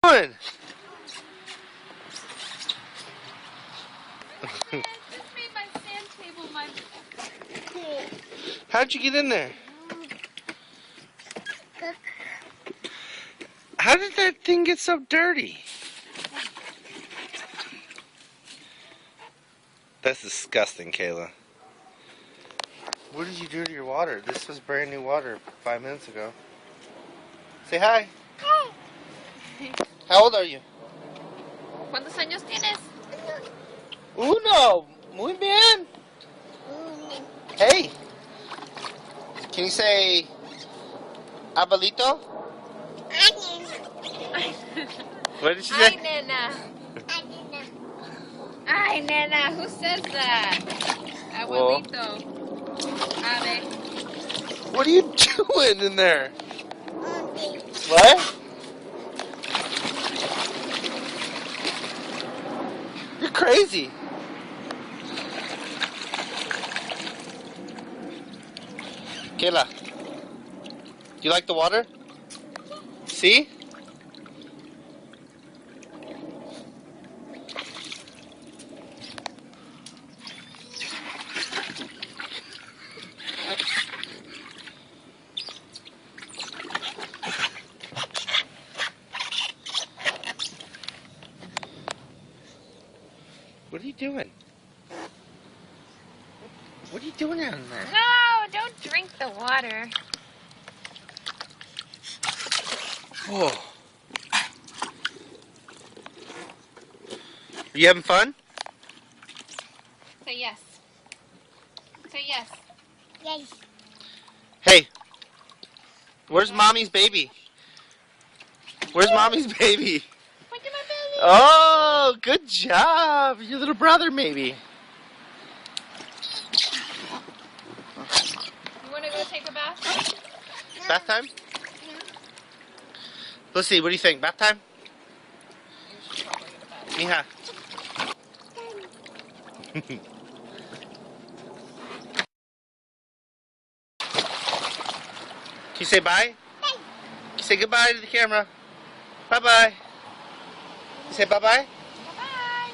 doing? This made my sand table my pool. How'd you get in there? How did that thing get so dirty? That's disgusting, Kayla. What did you do to your water? This was brand new water 5 minutes ago. Say hi. Hi. How old are you? ¿Cuántos años tienes? Uno. Muy bien. Hey. Can you say abuelito? What did she Ay, say? nena. Ay, nena. Who says that? Abuelito. Ave. What are you doing in there? What? You're crazy. Kayla, do you like the water? See? What are you doing? What are you doing down there? No, don't drink the water. Oh. Are you having fun? Say yes. Say yes. Yes. Hey, where's mommy's baby? Where's mommy's baby? Look at my belly. Oh, good job. Your little brother, maybe. You want to go take a bath? Bath time? Let's see, what do you think? Bath time? You should probably get a bath. Mija. Can you say bye? Can you say goodbye to the camera? Bye-bye. You say bye-bye? Bye-bye.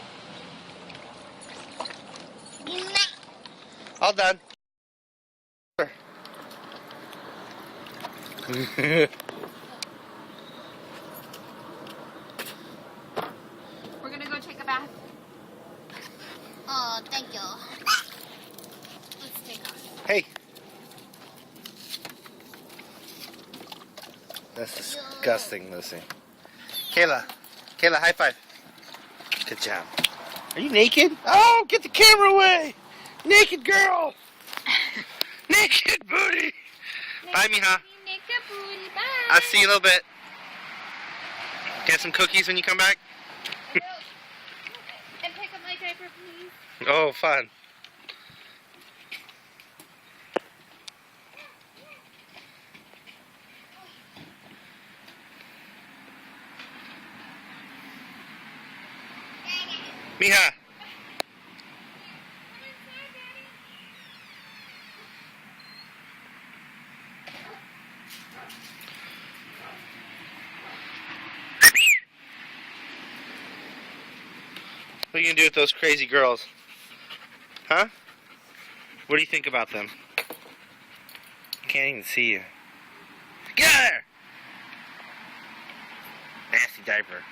All done. We're going to go take a bath. Oh, thank you. Let's take off. Hey. That's disgusting, Lucy. Kayla. Kayla, high five. Good job. Are you naked? Oh, get the camera away. Naked girl. Naked booty. Bye, Mija. Naked booty. Bye. I'll see you in a little bit. Get some cookies when you come back? And pick up my diaper, please. Oh, fun. Mija. What are you going to do with those crazy girls? Huh? What do you think about them? I can't even see you. Get out of there! Nasty diaper.